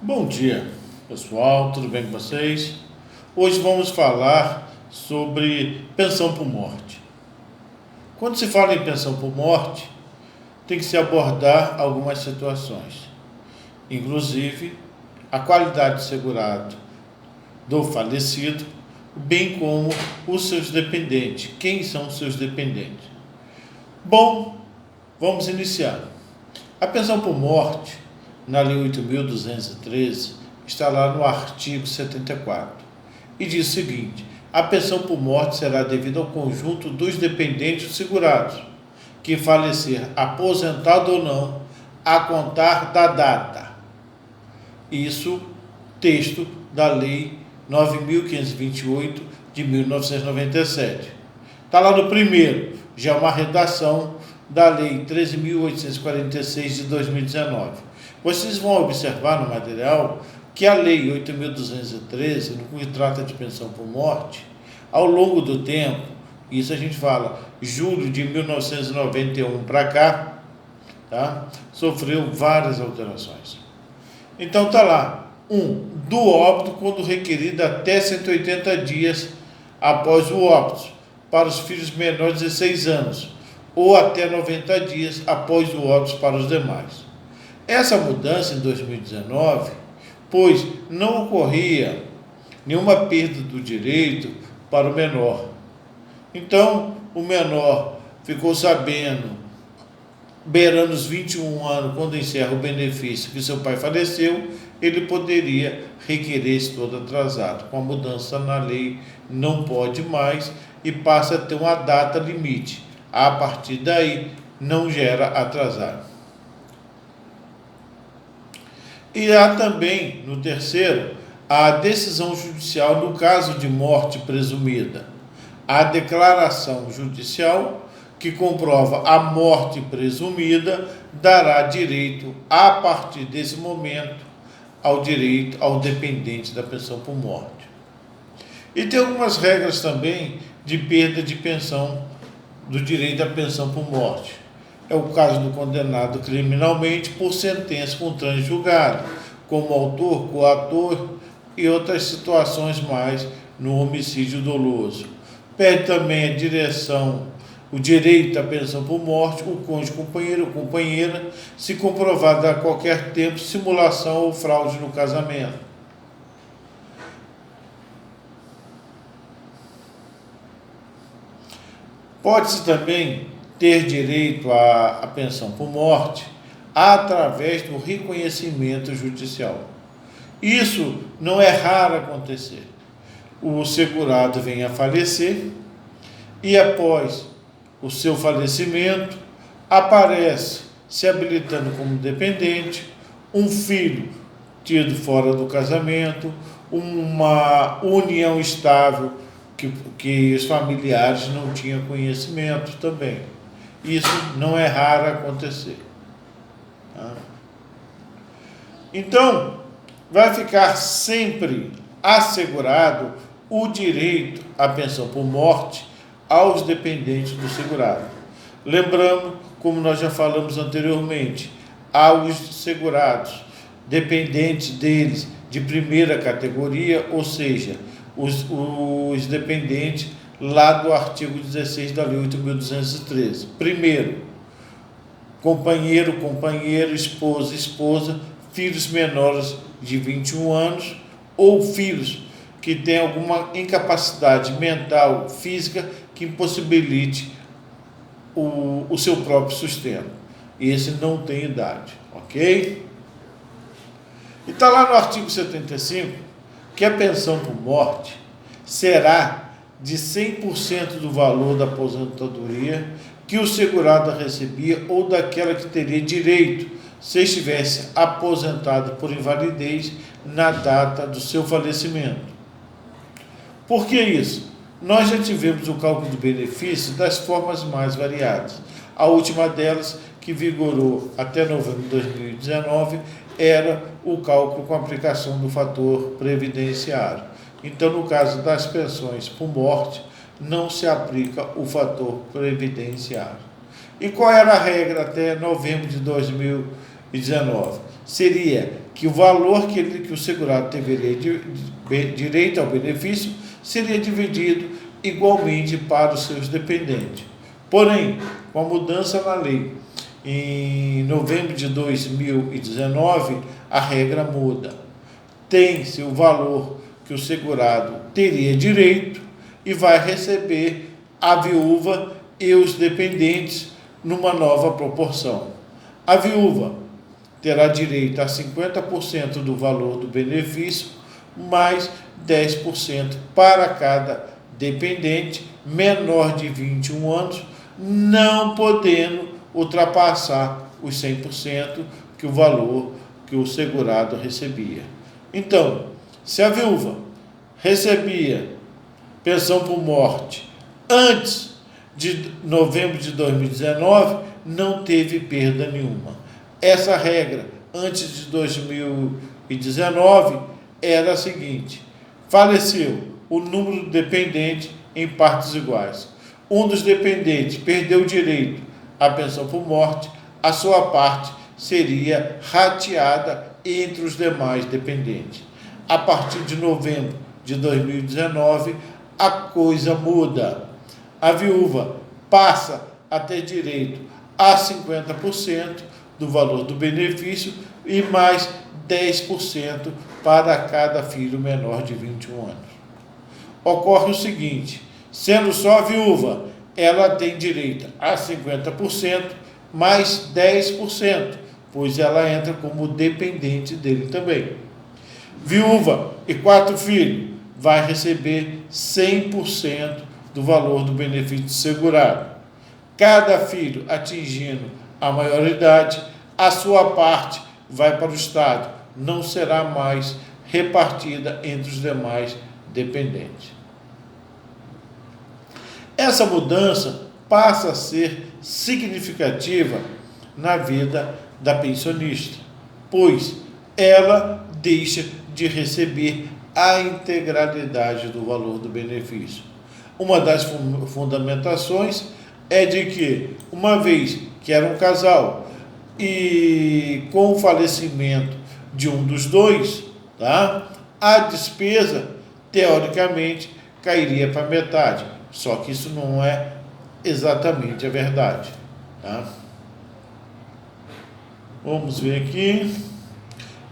Bom dia, pessoal, tudo bem com vocês? Hoje vamos falar sobre pensão por morte. Quando se fala em pensão por morte, tem que se abordar algumas situações, inclusive a qualidade de segurado do falecido, bem como os seus dependentes. Quem são os seus dependentes? Bom, vamos iniciar. A pensão por morte, na Lei 8.213, está lá no artigo 74, e diz o seguinte: a pensão por morte será devida ao conjunto dos dependentes segurados, que falecer aposentado ou não, a contar da data. Isso, texto da Lei 9.528 de 1997. Está lá no primeiro, já é uma redação da Lei 13.846 de 2019. Vocês vão observar no material que a Lei 8.213, no que trata de pensão por morte, ao longo do tempo, isso a gente fala, julho de 1991 para cá, tá? Sofreu várias alterações. Então tá lá, do óbito quando requerido até 180 dias após o óbito, para os filhos menores de 16 anos, ou até 90 dias após o óbito para os demais. Essa mudança em 2019, pois não ocorria nenhuma perda do direito para o menor. Então, o menor ficou sabendo, beirando os 21 anos, quando encerra o benefício, que seu pai faleceu, ele poderia requerer esse todo atrasado. Com a mudança na lei, não pode mais e passa a ter uma data limite. A partir daí, não gera atrasado. E há também, no terceiro, a decisão judicial no caso de morte presumida. A declaração judicial que comprova a morte presumida dará direito, a partir desse momento, ao direito ao dependente da pensão por morte. E tem algumas regras também de perda de pensão, do direito à pensão por morte. É o caso do condenado criminalmente por sentença com trânsito julgado, como autor, coator e outras situações mais no homicídio doloso. Perde também a direção, o direito à pensão por morte, o cônjuge, companheiro ou companheira, se comprovada a qualquer tempo simulação ou fraude no casamento. Pode-se também ter direito à pensão por morte através do reconhecimento judicial. Isso não é raro acontecer. O segurado vem a falecer e, após o seu falecimento, aparece se habilitando como dependente, um filho tido fora do casamento, uma união estável que os familiares não tinham conhecimento também. Isso não é raro acontecer. Tá? Então, vai ficar sempre assegurado o direito à pensão por morte aos dependentes do segurado. Lembrando, como nós já falamos anteriormente, aos segurados, dependentes deles de primeira categoria, ou seja, os dependentes lá do artigo 16 da Lei 8.213. Primeiro, companheiro, companheira, esposa, esposa, filhos menores de 21 anos ou filhos que têm alguma incapacidade mental, física, que impossibilite o seu próprio sustento. Esse não tem idade, ok? E está lá no artigo 75 que a pensão por morte será de 100% do valor da aposentadoria que o segurado recebia ou daquela que teria direito se estivesse aposentado por invalidez na data do seu falecimento. Por que isso? Nós já tivemos o cálculo do benefício das formas mais variadas. A última delas, que vigorou até novembro de 2019, era o cálculo com aplicação do fator previdenciário. Então, no caso das pensões por morte, não se aplica o fator previdenciário. E qual era a regra até novembro de 2019? 2019 seria que o valor que o segurado deveria direito ao benefício seria dividido igualmente para os seus dependentes. Porém, com a mudança na lei em novembro de 2019, a regra muda. Tem-se o valor que o segurado teria direito e vai receber a viúva e os dependentes numa nova proporção. A viúva terá direito a 50% do valor do benefício, mais 10% para cada dependente menor de 21 anos, não podendo ultrapassar os 100% que o valor que o segurado recebia. Então, se a viúva recebia pensão por morte antes de novembro de 2019, não teve perda nenhuma. Essa regra, antes de 2019, era a seguinte: faleceu o número de dependentes em partes iguais. Um dos dependentes perdeu o direito à pensão por morte, a sua parte seria rateada entre os demais dependentes. A partir de novembro de 2019, a coisa muda. A viúva passa a ter direito a 50% do valor do benefício e mais 10% para cada filho menor de 21 anos. Ocorre o seguinte: sendo só a viúva, ela tem direito a 50% mais 10%, pois ela entra como dependente dele também. Viúva e 4 filhos vai receber 100% do valor do benefício segurado. Cada filho atingindo a maioridade, a sua parte vai para o Estado, não será mais repartida entre os demais dependentes. Essa mudança passa a ser significativa na vida da pensionista, pois ela deixa de receber a integralidade do valor do benefício. Uma das fundamentações é de que, uma vez que era um casal e com o falecimento de um dos dois, a despesa, teoricamente, cairia para metade. Só que isso não é exatamente a verdade. Vamos ver aqui.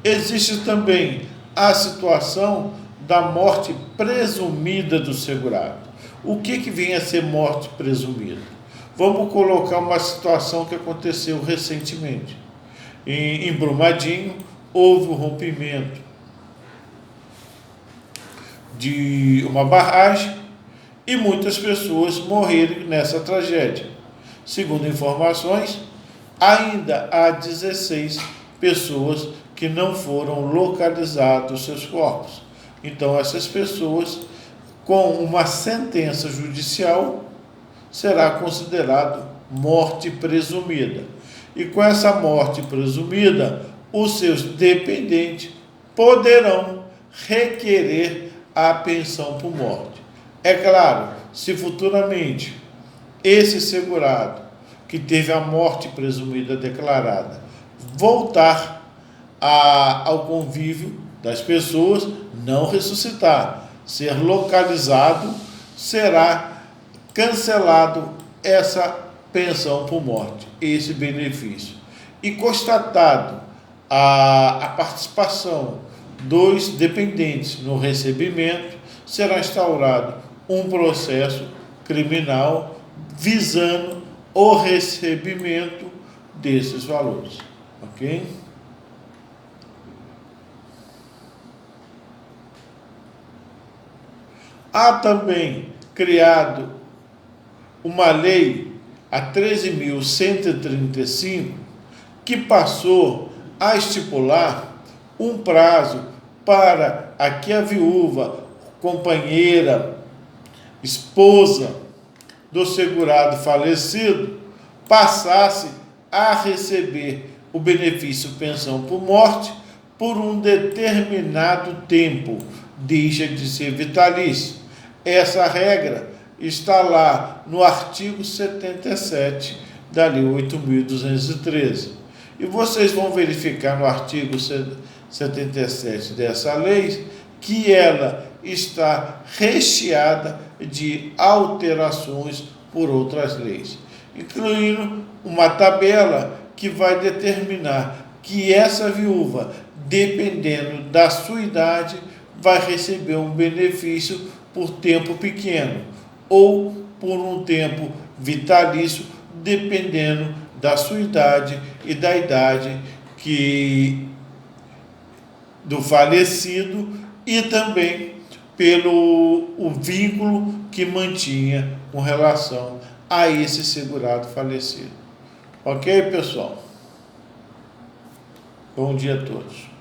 Existe também a situação da morte presumida do segurado. O que vem a ser morte presumida? Vamos colocar uma situação que aconteceu recentemente. Em Brumadinho, houve o rompimento de uma barragem e muitas pessoas morreram nessa tragédia. Segundo informações, ainda há 16 pessoas que não foram localizados seus corpos. Então, essas pessoas, com uma sentença judicial, será considerado morte presumida. E com essa morte presumida, os seus dependentes poderão requerer a pensão por morte. É claro, se futuramente esse segurado que teve a morte presumida declarada voltar ao convívio das pessoas, não ressuscitar, ser localizado, será cancelado essa pensão por morte, esse benefício. E constatado a participação dos dependentes no recebimento, será instaurado um processo criminal visando o recebimento desses valores. Ok? Há também criado uma lei, a 13.135, que passou a estipular um prazo para que a viúva, companheira, esposa do segurado falecido passasse a receber o benefício pensão por morte por um determinado tempo, deixa de ser vitalício. Essa regra está lá no artigo 77 da Lei 8.213. E vocês vão verificar no artigo 77 dessa lei que ela está recheada de alterações por outras leis, incluindo uma tabela que vai determinar que essa viúva, dependendo da sua idade, vai receber um benefício por tempo pequeno ou por um tempo vitalício, dependendo da sua idade e da idade do falecido e também pelo o vínculo que mantinha com relação a esse segurado falecido. Ok, pessoal? Bom dia a todos.